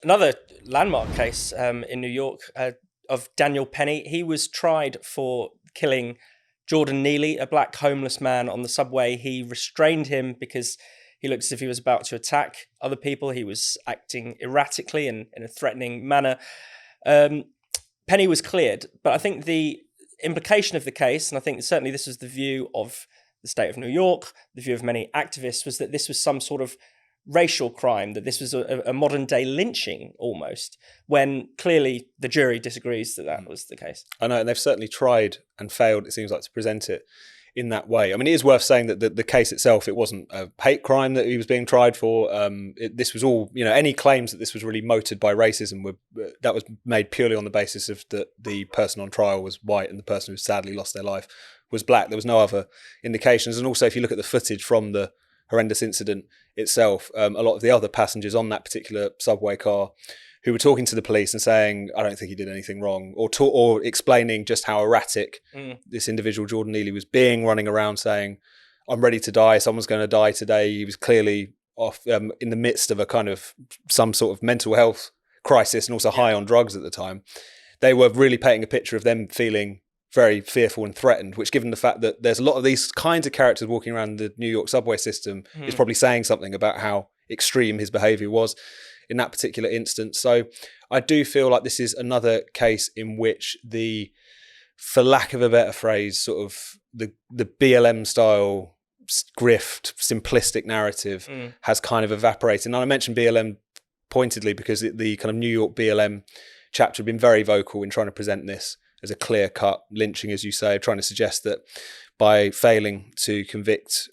Another landmark case in New York of Daniel Penny. He was tried for killing Jordan Neely, a black homeless man on the subway. He restrained him because he looked as if he was about to attack other people. He was acting erratically and in a threatening manner. Penny was cleared, but I think the implication of the case, and I think certainly this was the view of the state of New York, the view of many activists, was that this was some sort of racial crime, that this was a modern day lynching almost, when clearly the jury disagrees that was the case. I know, and they've certainly tried and failed, it seems like, to present it in that way. I mean, it is worth saying that the case itself, it wasn't a hate crime that he was being tried for. This was all, any claims that this was really motivated by racism that was made purely on the basis of that the person on trial was white and the person who sadly lost their life was black. There was no other indications. And also, if you look at the footage from the horrendous incident itself, a lot of the other passengers on that particular subway car who were talking to the police and saying, I don't think he did anything wrong, or explaining just how erratic this individual, Jordan Neely, was being, running around saying, I'm ready to die, someone's going to die today. He was clearly off in the midst of some sort of mental health crisis and also high on drugs at the time. They were really painting a picture of them feeling very fearful and threatened, which, given the fact that there's a lot of these kinds of characters walking around the New York subway system, is probably saying something about how extreme his behavior was in that particular instance. So I do feel like this is another case in which for lack of a better phrase, sort of the BLM style grift, simplistic narrative has kind of evaporated. And I mentioned BLM pointedly because the kind of New York BLM chapter had been very vocal in trying to present this as a clear-cut lynching, as you say, trying to suggest that by failing to convict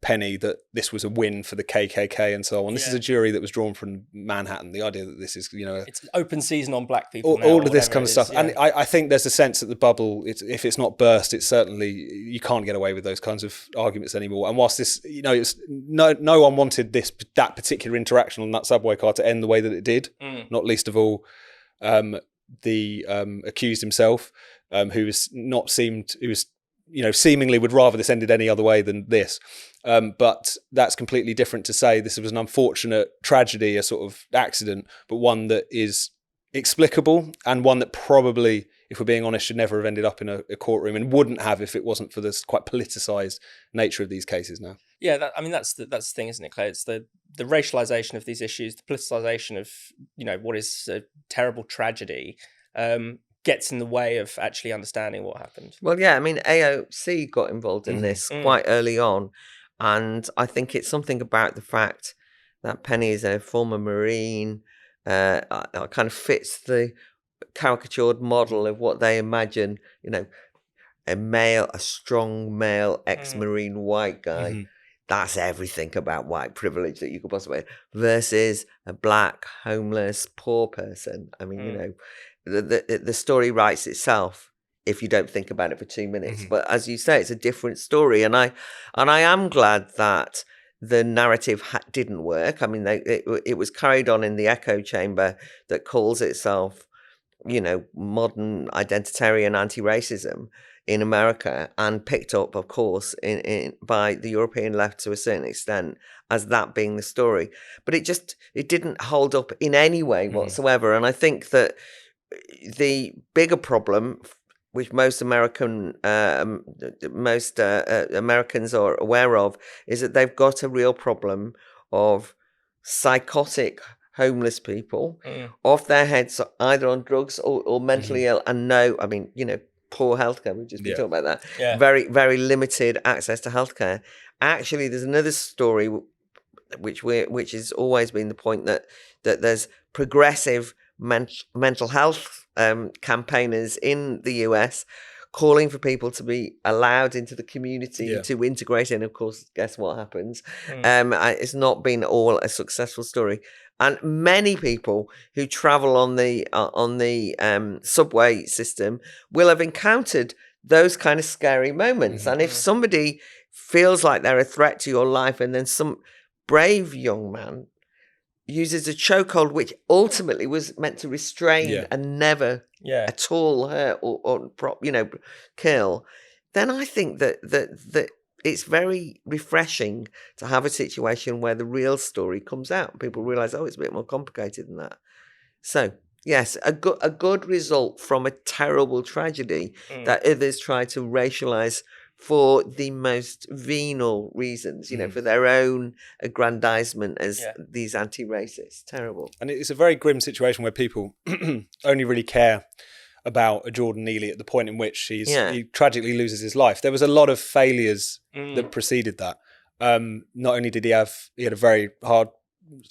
Penny, that this was a win for the KKK and so on. This is a jury that was drawn from Manhattan. The idea that this is, it's open season on black people. All of this kind of stuff. Yeah. And I think there's a sense that the bubble, if it's not burst, it's certainly, you can't get away with those kinds of arguments anymore. And whilst this, it's no one wanted that particular interaction on that subway car to end the way that it did, not least of all the accused himself, who seemingly would rather this ended any other way than this. But that's completely different to say this was an unfortunate tragedy, a sort of accident, but one that is explicable and one that probably, if we're being honest, should never have ended up in a courtroom and wouldn't have if it wasn't for this quite politicized nature of these cases now. Yeah, that's the thing, isn't it, Claire? It's the racialization of these issues, the politicization of what is a terrible tragedy, gets in the way of actually understanding what happened. Well, yeah, I mean, AOC got involved in this quite early on, and I think it's something about the fact that Penny is a former Marine, kind of fits the caricatured model of what they imagine, a strong male ex-Marine white guy. That's everything about white privilege that you could possibly, versus a black, homeless, poor person. I mean, the story writes itself if you don't think about it for 2 minutes. But as you say, it's a different story, and I am glad that the narrative didn't work. I mean, it was carried on in the echo chamber that calls itself, modern identitarian anti-racism in America, and picked up, of course, by the European left to a certain extent as that being the story. But it didn't hold up in any way whatsoever. And I think that the bigger problem, which most Americans are aware of, is that they've got a real problem of psychotic homeless people off their heads, either on drugs or mentally ill, and poor healthcare. We've just been talking about that. Yeah. Very, very limited access to healthcare. Actually, there's another story which has always been the point that there's progressive mental health campaigners in the US calling for people to be allowed into the community to integrate in. Of course, guess what happens? It's not been all a successful story. And many people who travel on the subway system will have encountered those kind of scary moments. And if somebody feels like they're a threat to your life, and then some brave young man uses a chokehold, which ultimately was meant to restrain and never at all hurt or kill, then I think that it's very refreshing to have a situation where the real story comes out. People realize, it's a bit more complicated than that. So, yes, a good result from a terrible tragedy that others try to racialize for the most venal reasons, for their own aggrandizement as these anti-racists. Terrible. And it's a very grim situation where people only really care about a Jordan Neely at the point in which he tragically loses his life. There was a lot of failures that preceded that. Not only did he had a very hard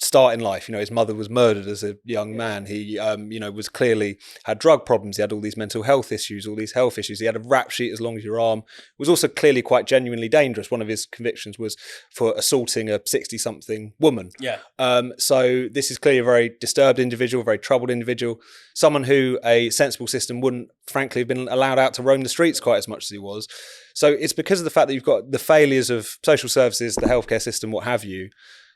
start in life. His mother was murdered as a young man. He, was clearly had drug problems. He had all these mental health issues, all these health issues. He had a rap sheet as long as your arm. Was also clearly quite genuinely dangerous. One of his convictions was for assaulting a 60-something woman. Yeah. So this is clearly a very disturbed individual, very troubled individual, someone who a sensible system wouldn't, frankly, have been allowed out to roam the streets quite as much as he was. So it's because of the fact that you've got the failures of social services, the healthcare system, what have you,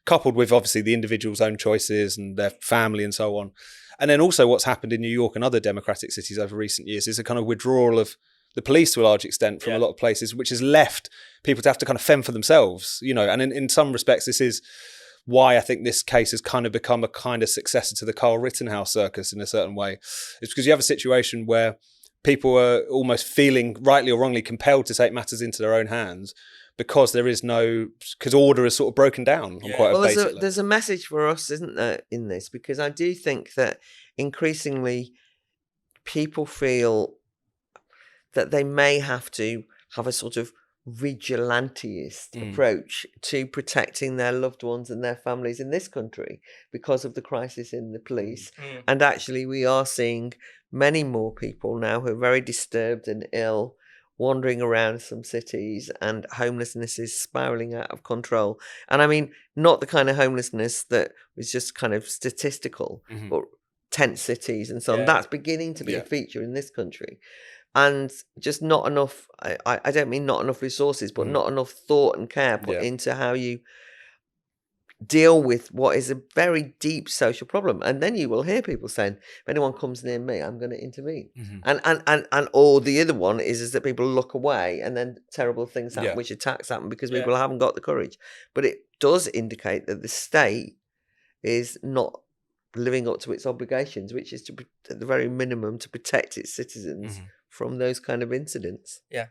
coupled with obviously the individual's own choices and their family and so on. And then also what's happened in New York and other democratic cities over recent years is a kind of withdrawal of the police to a large extent from a lot of places, which has left people to have to kind of fend for themselves, and in some respects, this is why I think this case has kind of become a kind of successor to the Carl Rittenhouse circus in a certain way. It's because you have a situation where people are almost feeling rightly or wrongly compelled to take matters into their own hands because order is sort of broken down on quite a basic level. There's a message for us, isn't there, in this? Because I do think that increasingly people feel that they may have to have a sort of vigilanteist approach to protecting their loved ones and their families in this country because of the crisis in the police. And actually we are seeing many more people now who are very disturbed and ill wandering around some cities, and homelessness is spiraling out of control. And I mean, not the kind of homelessness that was just kind of statistical, but tent cities and so on. That's beginning to be a feature in this country. And just not enough, I don't mean not enough resources, but not enough thought and care put into how you deal with what is a very deep social problem. And then you will hear people saying, if anyone comes near me, I'm going to intervene. And or the other one is that people look away and then terrible things happen, which attacks happen because people haven't got the courage. But it does indicate that the state is not living up to its obligations, which is to, at the very minimum, to protect its citizens from those kind of incidents. Yeah.